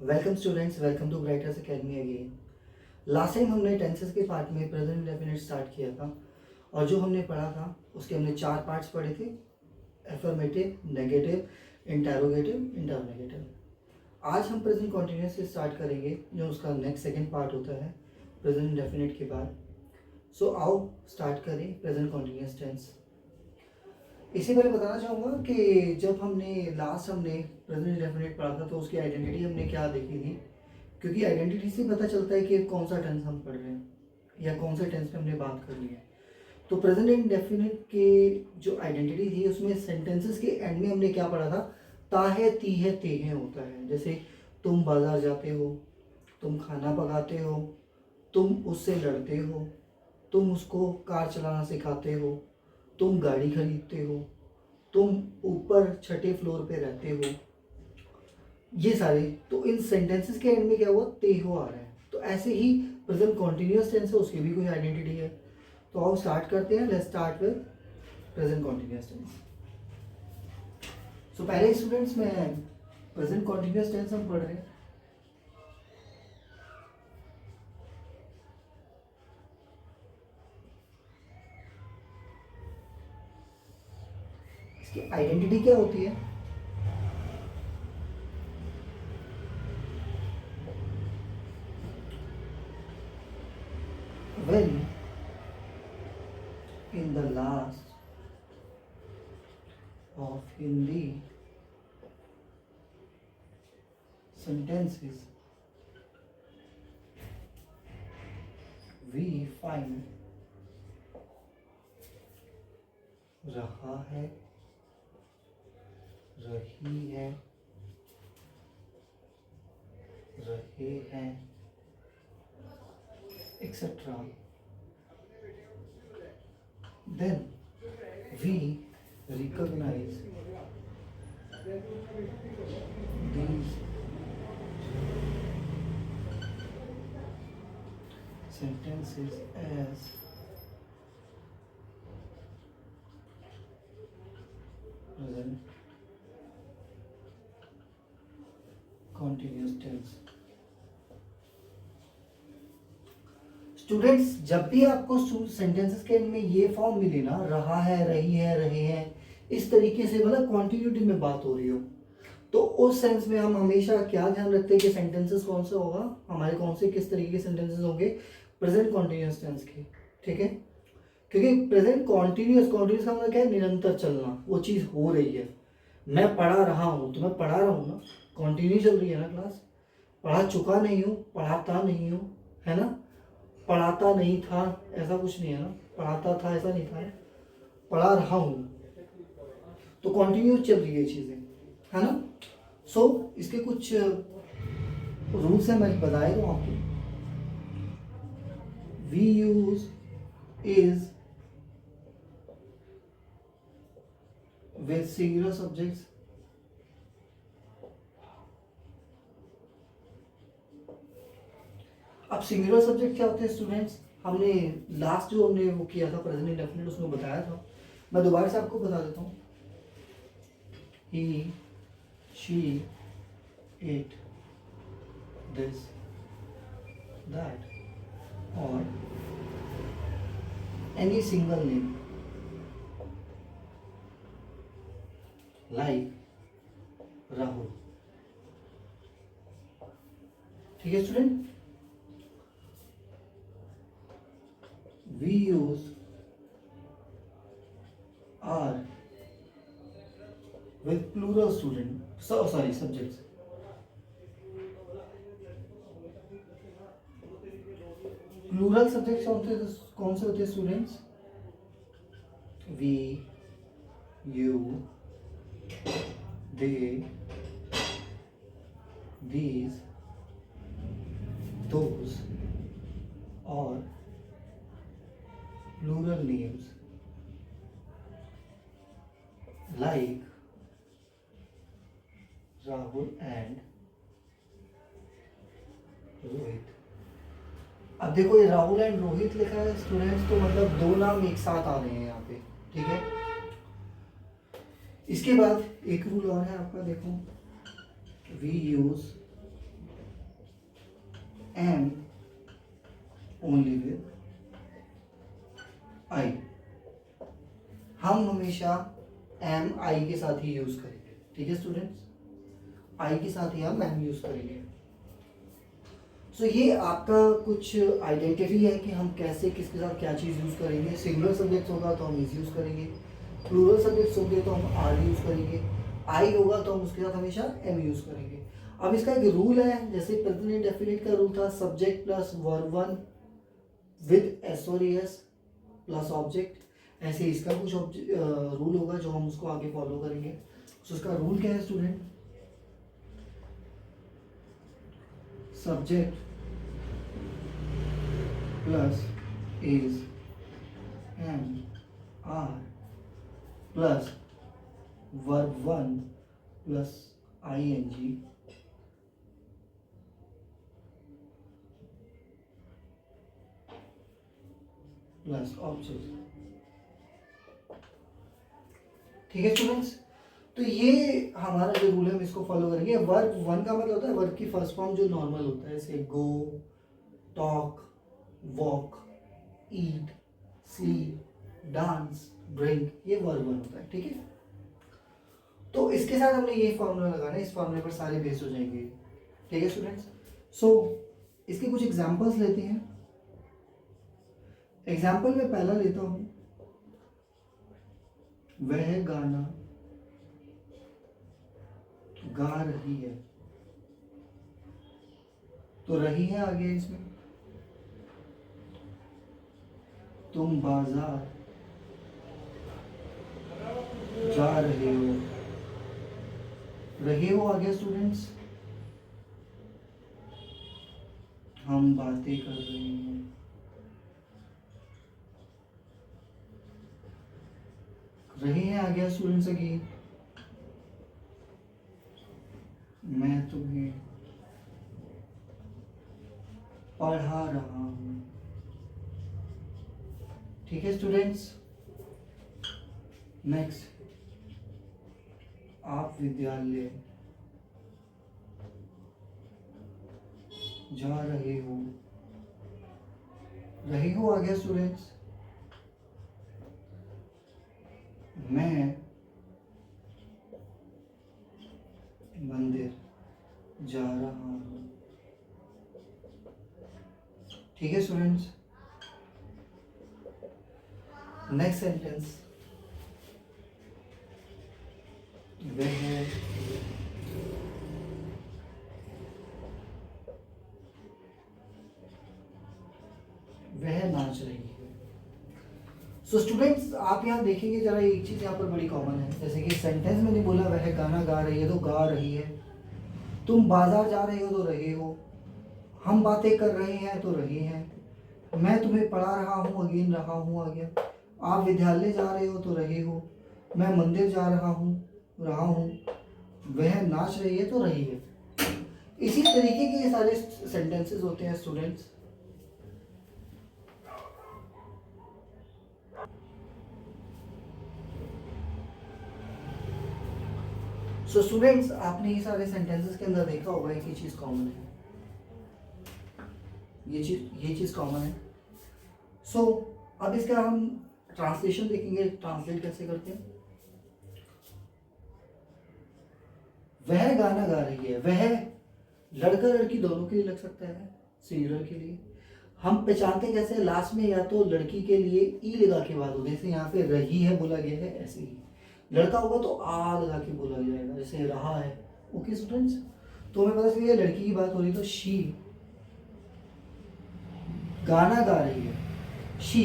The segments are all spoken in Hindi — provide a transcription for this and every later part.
Welcome students, welcome to Brighters academy again. Last time हमने टेंसेस के पार्ट में प्रेजेंट इंडेफिनिट स्टार्ट किया था और जो हमने पढ़ा था उसके हमने 4 पार्ट्स पढ़े थे। Affirmative, negative, interrogative, internegative. आज हम प्रेजेंट कॉन्टिन्यूस से स्टार्ट करेंगे जो उसका नेक्स्ट सेकंड पार्ट होता है प्रेजेंट इंडेफिनिट के बाद। सो आओ स्टार्ट करें प्रेजेंट कॉन्टिन्यूस टेंस। इसी पहले बताना चाहूँगा कि जब हमने प्रेजेंट इंडेफिनिट पढ़ा था तो उसकी आइडेंटिटी हमने क्या देखी थी, क्योंकि आइडेंटिटी से पता चलता है कि कौन सा टेंस हम पढ़ रहे हैं या कौन से टेंस पे हमने बात करनी है। तो प्रेजेंट इंडेफिनिट के जो आइडेंटिटी थी उसमें सेंटेंसेस के एंड में हमने क्या पढ़ा था, ता है, ती है, ते है होता है। जैसे तुम बाजार जाते हो, तुम खाना पकाते हो, तुम उससे लड़ते हो, तुम उसको कार चलाना सिखाते हो, तुम गाड़ी खरीदते हो, तुम ऊपर छठे फ्लोर पे रहते हो। ये सारे तो इन सेंटेंसेस के एंड में क्या हुआ, ते हो आ रहा है। तो ऐसे ही प्रेजेंट कॉन्टिन्यूअस टेंस है, उसकी भी कोई आइडेंटिटी है। तो आओ स्टार्ट करते हैं। Let's start with present continuous tense. So पहले स्टूडेंट्स में प्रेजेंट कॉन्टिन्यूअस टेंस हम पढ़ रहे हैं। इसकी आइडेंटिटी क्या होती है, when in the last of Hindi sentences we find रहा है, रही है, रहे हैं, etc. Then we recognize these sentences as present continuous tense। Students, जब भी आपको सेंटेंसेस के एंड में ये फॉर्म मिले ना, रहा है, रही है, रहे हैं, इस तरीके से मतलब कॉन्टिन्यूटी में बात हो रही हो, तो उस सेंस में हम हमेशा क्या ध्यान रखते हैं कि सेंटेंसेस कौन से होगा हमारे, कौन से किस तरीके के सेंटेंसेस होंगे, प्रेजेंट कॉन्टिन्यूअस टेंस के। ठीक है, क्योंकि प्रेजेंट कॉन्टिन्यूअस का मतलब क्या है, निरंतर चलना, वो चीज़ हो रही है। मैं पढ़ा रहा हूँ तो मैं पढ़ा रहा हूँ ना, कॉन्टिन्यू चल रही है ना क्लास। पढ़ा चुका नहीं हूँ, पढ़ाता नहीं हूँ, है ना। पढ़ाता नहीं था ऐसा कुछ नहीं है ना, पढ़ाता था ऐसा नहीं था, पढ़ा रहा हूँ, तो कॉन्टिन्यू चल रही है चीज़ें, है ना। सो इसके कुछ रूल्स हैं, मैं बताए दूँ आपको। We use is with singular subjects, अब सिंगुलर सब्जेक्ट क्या होते हैं स्टूडेंट्स, हमने लास्ट जो हमने वो किया था प्रेजेंट इंडेफिनिट उसमें बताया था। मैं दोबारा से आपको बता देता हूँ। He, she, it, this, that और any single name like Rahul. ठीक है student, we use are with plural subjects। Plural subjects कौन से होते हैं students, we, you, they, these, those और plural names like Rahul and Rohit. अब देखो ये राहुल एंड रोहित लिखा है स्टूडेंट्स, तो मतलब दो नाम एक साथ आ रहे हैं यहाँ पे। ठीक है, इसके बाद एक रूल और है आपका, देखो we use am only with I. हम हमेशा एम आई के साथ ही यूज करेंगे, ठीक है स्टूडेंट्स, आई के साथ ही हम एम यूज करेंगे। सो ये आपका कुछ आइडेंटिटी है कि हम कैसे किसके साथ क्या चीज़ यूज़ करेंगे। सिंगुलर सब्जेक्ट होगा तो हम इज यूज़ करेंगे, प्लूरल सब्जेक्ट्स होंगे तो हम आर यूज़ करेंगे, आई होगा तो हम उसके साथ हमेशा एम यूज़ करेंगे। अब इसका एक रूल है, जैसे प्रेजेंट इंडेफिनिट का रूल था subject plus verb one with S और एस प्लस ऑब्जेक्ट, ऐसे इसका कुछ रूल होगा जो हम उसको आगे फॉलो करेंगे। सो उसका रूल क्या है student, subject plus is am are plus verb one plus I N G plus object. ठीक है स्टूडेंट्स, तो ये हमारा जो रूल है हम इसको फॉलो करेंगे। वर्ब वन का मतलब होता है वर्ब की फर्स्ट फॉर्म जो नॉर्मल होता है, जैसे गो, टॉक, वॉक, ईट, स्लीप, डांस, ड्रिंक, ये वर्ब वन होता है, ठीक है। तो इसके साथ हमने ये फॉर्मूला लगाना है, इस फॉर्मूले पर सारे बेस हो जाएंगे, ठीक है स्टूडेंट्स। सो इसके कुछ एग्जांपल्स लेते हैं। एग्जाम्पल में पहला लेता हूं, वह गाना गा रही है, तो रही है आगे इसमें, तुम बाजार जा रहे हो, रहे हो आगे स्टूडेंट्स, हम बातें कर रहे हैं, रहे हैं आ गया स्टूडेंट्स अगेन, मैं तुम्हें पढ़ा रहा हूं, ठीक है स्टूडेंट्स। नेक्स्ट, आप विद्यालय जा रहे हो आ गया स्टूडेंट्स, मैं मंदिर जा रहा हूं, ठीक है स्टूडेंट्स। नेक्स्ट सेंटेंस, वह नाच रही है। सो स्टूडेंट्स आप यहाँ देखेंगे जरा, एक चीज यहाँ पर बड़ी कॉमन है, जैसे कि सेंटेंस में नहीं बोला वह गाना गा रही है तो गा रही है, तुम बाजार जा रहे हो तो रहे हो, हम बातें कर रहे हैं तो रहे हैं, मैं तुम्हें पढ़ा रहा हूँ अगेन रहा हूँ आ गया, आप विद्यालय जा रहे हो तो रहे हो, मैं मंदिर जा रहा हूँ वह नाच रही है तो रही है। इसी तरीके के ये सारे सेंटेंसेस होते हैं स्टूडेंट्स। सो स्टूडेंट्स आपने ये सारे सेंटेंसेस के अंदर देखा होगा एक ही चीज कॉमन है, ये चीज कॉमन है। सो अब इसका हम ट्रांसलेशन देखेंगे, ट्रांसलेट कैसे करते हैं। वह गाना गा रही है, वह लड़का लड़की दोनों के लिए लग सकता है, सिंगुलर के लिए हम पहचानते कैसे, लास्ट में या तो लड़की के लिए ई लगा के बात होगी, जैसे यहाँ पे रही है बोला गया है, ऐसे ही लड़का होगा तो आ लगा के बोला जाएगा, जैसे रहा है। ओके स्टूडेंट्स, तो हमें पता चलिए लड़की की बात हो रही तो शी गाना गा रही है, शी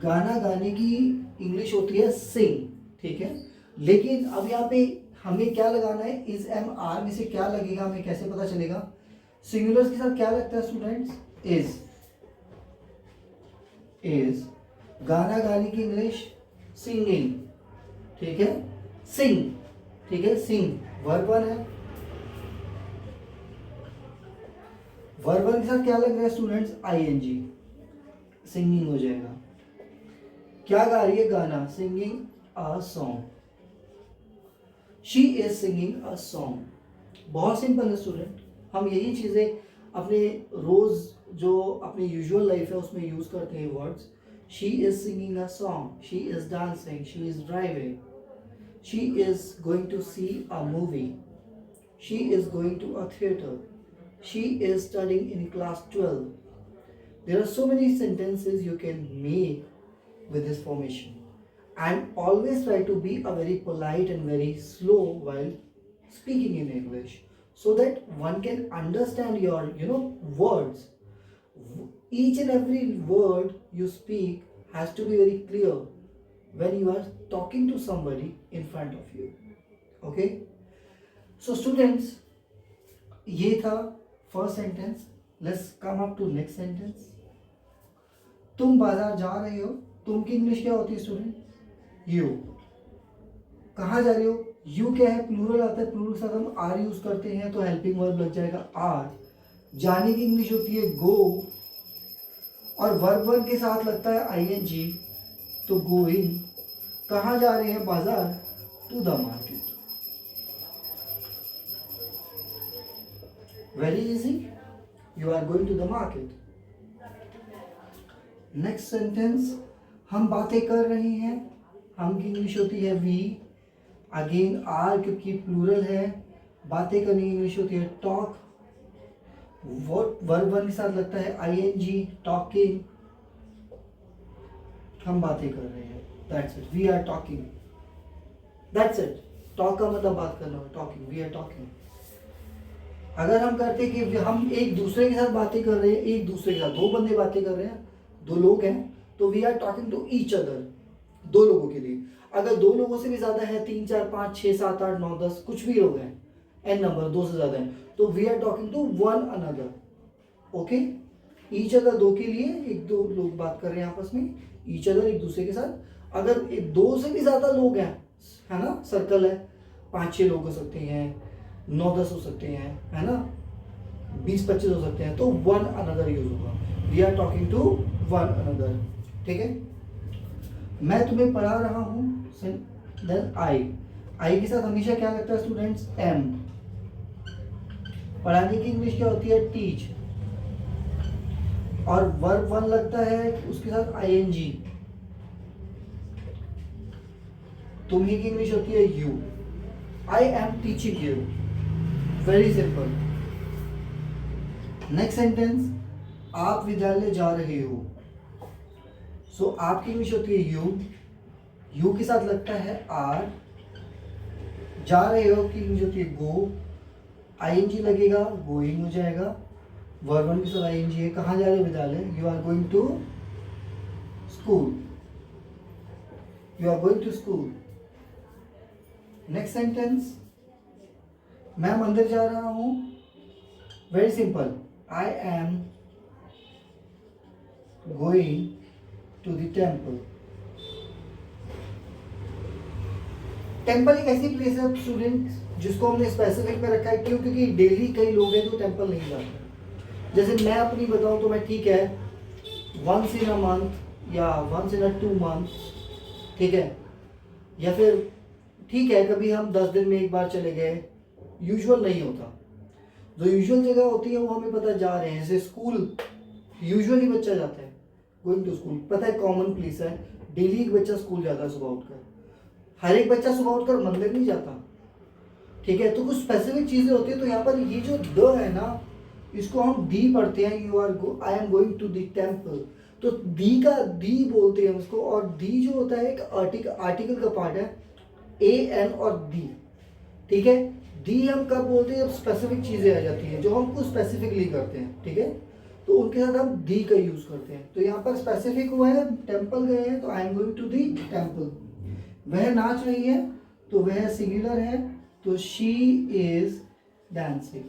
गाना गाने की इंग्लिश होती है सिंग, ठीक है। लेकिन अब यहाँ पे हमें क्या लगाना है, इज एम आर में से क्या लगेगा हमें कैसे पता चलेगा, सिंगुलर्स के साथ क्या लगता है स्टूडेंट्स, इज गाना गाने की इंग्लिश सिंगिंग, ठीक है, सिंग, ठीक है, सिंग वर्ब वन है, वर्ब वन के साथ क्या लग रहा है स्टूडेंट्स, आईएनजी, सिंगिंग हो जाएगा। क्या गा रही है, गाना, singing a song, she is singing a song. बहुत सिंपल है स्टूडेंट, हम यही चीजें अपने रोज जो अपनी यूजुअल लाइफ है उसमें यूज करते हैं words. She is singing a song, she is dancing, she is driving, she is going to see a movie, she is going to a theatre, she is studying in class 12. There are so many sentences you can make with this formation. And always try to be a very polite and very slow while speaking in English, so that one can understand your words. Each and every word you speak has to be very clear when you are talking to somebody in front of you. Okay, so students, ये था first sentence. Let's come up to next sentence. तुम बाजार जा रहे हो. तुम की इंग्लिश क्या होती है स्टूडेंट? यू. कहाँ जा रहे हो? यू क्या है? प्लूरल आता है. प्लूरल के साथ हम आर यूज करते हैं तो हेल्पिंग वर्ब लग जाएगा आर. जाने की इंग्लिश होती है गो, और वर्ब वन के साथ लगता है आईएनजी तो गोइंग. कहाँ जा रहे हैं? बाजार. To the market. Very easy. You are going to the market. Next sentence, हम बातें कर रहे हैं. हम की इंग्लिश होती है वी. अगेन आर क्योंकि प्लूरल है. बातें करने की इंग्लिश होती है टॉक. वर्ब वन के साथ लगता है आईएनजी टॉकिंग. हम बातें कर रहे हैं. That's it. We are talking. That's it. Talk का मतलब बात करना. टॉकिंग. We are talking. अगर हम करते कि हम एक दूसरे के साथ बातें कर रहे हैं, एक दूसरे के साथ दो बंदे बातें कर रहे हैं, दो लोग हैं, तो we are talking to each other. दो लोगों के लिए. अगर दो लोगों से भी ज्यादा है, 3 4 5 6 7 8 9 10 कुछ भी लोग हैं, एन नंबर, दो से ज्यादा है, तो we are talking to one another. Okay. Each other दो के लिए, एक दो लोग बात कर रहे हैं आपस में. ईच अदर एक दूसरे के साथ. अगर एक दो से भी ज्यादा लोग हैं, है ना, सर्कल है, 5 6 लोग हो सकते हैं, 9 10 हो सकते हैं, है ना, 20 25 हो सकते हैं, तो वन अनदर यूज होगा. We are talking to one another. ठीक है. मैं तुम्हें पढ़ा रहा हूं. देन आई के साथ हमेशा क्या लगता है स्टूडेंट्स? एम. पढ़ाने की इंग्लिश क्या होती है? टीच. और वर्ब वन लगता है उसके साथ आईएनजी. तुम्हें की इंग्लिश होती है you. I am teaching you. Very simple. Next sentence, आप विद्यालय जा रहे हो. सो आपकी इंग्लिश होती है यू. यू के साथ लगता है आर. जा रहे हो की इंग्लिश होती है गो. आईएनजी लगेगा, गोइंग हो जाएगा. वर्ब वन के साथ आईएनजी है. कहाँ जा रहे हो? विद्यालय. You are going to school. You are going to school. Next sentence, मैं मंदिर जा रहा हूं. Very simple. I am going to the temple. Temple एक ऐसी प्लेस है स्टूडेंट जिसको हमने स्पेसिफिक में रखा है. क्यों? क्योंकि डेली कई लोग हैं जो टेम्पल नहीं जाते. जैसे मैं अपनी बताऊं तो मैं, ठीक है, वंस इन अ मंथ या वंस इन अ 2 मंथ, ठीक है, या फिर ठीक है कभी हम 10 दिन में एक बार चले गए. यूजुअल नहीं होता. जो यूजुअल जगह होती है वो हमें पता जा रहे हैं. जैसे स्कूल यूजुअली बच्चा जाता है, गोइंग टू स्कूल, पता है कॉमन प्लेस है. डेली एक बच्चा स्कूल जाता है सुबह उठकर. हर एक बच्चा सुबह उठकर मंदिर नहीं जाता. ठीक है. तो कुछ स्पेसिफिक चीजें होती है. तो यहाँ पर ये जो द है ना, इसको हम दी पढ़ते हैं. You are I am going to the temple. तो दी का दी बोलते हैं उसको. और दी जो होता है एक आर्टिकल का पार्ट है. ए एन और दी. ठीक है. दी हम कब बोलते हैं? जब स्पेसिफिक चीजें आ जाती हैं जो हम कुछ स्पेसिफिकली करते हैं. ठीक है. तो उनके साथ हम दी का यूज करते हैं. तो यहाँ पर स्पेसिफिक हुआ है, टेम्पल गए हैं तो I am going to the temple. वह नाच रही है तो वह सिंगुलर है, तो शी इज डांसिंग.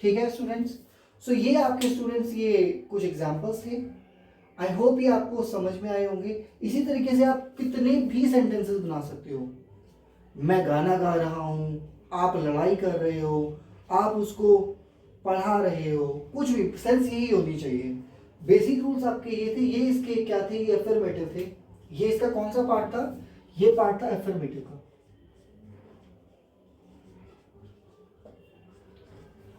ठीक है स्टूडेंट्स. सो ये आपके स्टूडेंट्स ये कुछ एग्जांपल्स थे. आई होप ये आपको समझ में आए होंगे. इसी तरीके से आप कितने भी सेंटेंसेस बना सकते हो. मैं गाना गा रहा हूं, आप लड़ाई कर रहे हो, आप उसको पढ़ा रहे हो, कुछ भी सेंस यही होनी चाहिए. बेसिक रूल्स आपके ये थे. ये इसके क्या थे? ये अफर्मेटिव थे. ये इसका कौन सा पार्ट था? ये पार्ट था अफर्मेटिव का.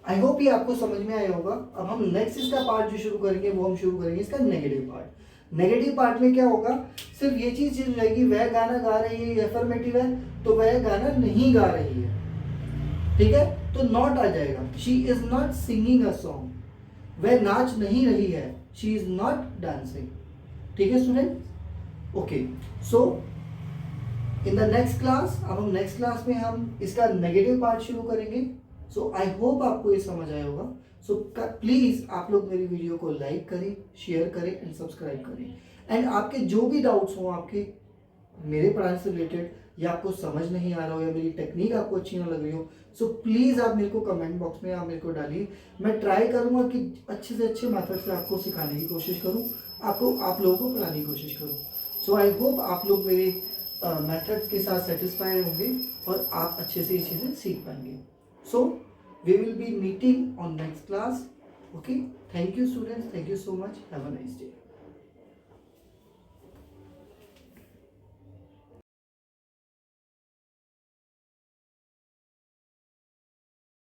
आई होप ये आपको समझ में आया होगा। अब हम नेक्स्ट इसका पार्ट जो शुरू करेंगे वो हम शुरू करेंगे इसका नेगेटिव पार्ट। नेगेटिव पार्ट में क्या होगा, सिर्फ ये चीज चल जाएगी, वह गाना गा रही है, अफर्मेटिव है तो वह गाना नहीं गा रही है, ठीक है, तो नॉट आ जाएगा। She is not singing a song, वह नाच नहीं रही है, शी इज नॉट डांसिंग, ठीक है student. Okay, so in the next class, अब हम नेक्स्ट क्लास में हम इसका नेगेटिव पार्ट शुरू करेंगे। सो आई होप आपको ये समझ आया होगा। सो प्लीज आप लोग मेरी वीडियो को लाइक करें, शेयर करें एंड सब्सक्राइब करें। एंड आपके जो भी डाउट्स हो आपके मेरे पढ़ाने से रिलेटेड, या आपको समझ नहीं आ रहा हो, या मेरी टेक्निक आपको अच्छी ना लग रही हो, सो प्लीज आप मेरे को कमेंट बॉक्स में आप मेरे को डालिए। मैं ट्राई करूंगा कि अच्छे से अच्छे मेथड से आपको सिखाने की कोशिश करूं, आपको आप लोगों को पढ़ाने की कोशिश करूं। सो आई होप आप लोग मेरे मेथड्स के साथ सेटिस्फाई होंगे और आप अच्छे से ये चीज़ें सीख पाएंगे। So we will be meeting on next class. Okay, thank you students, thank you so much, have a nice day.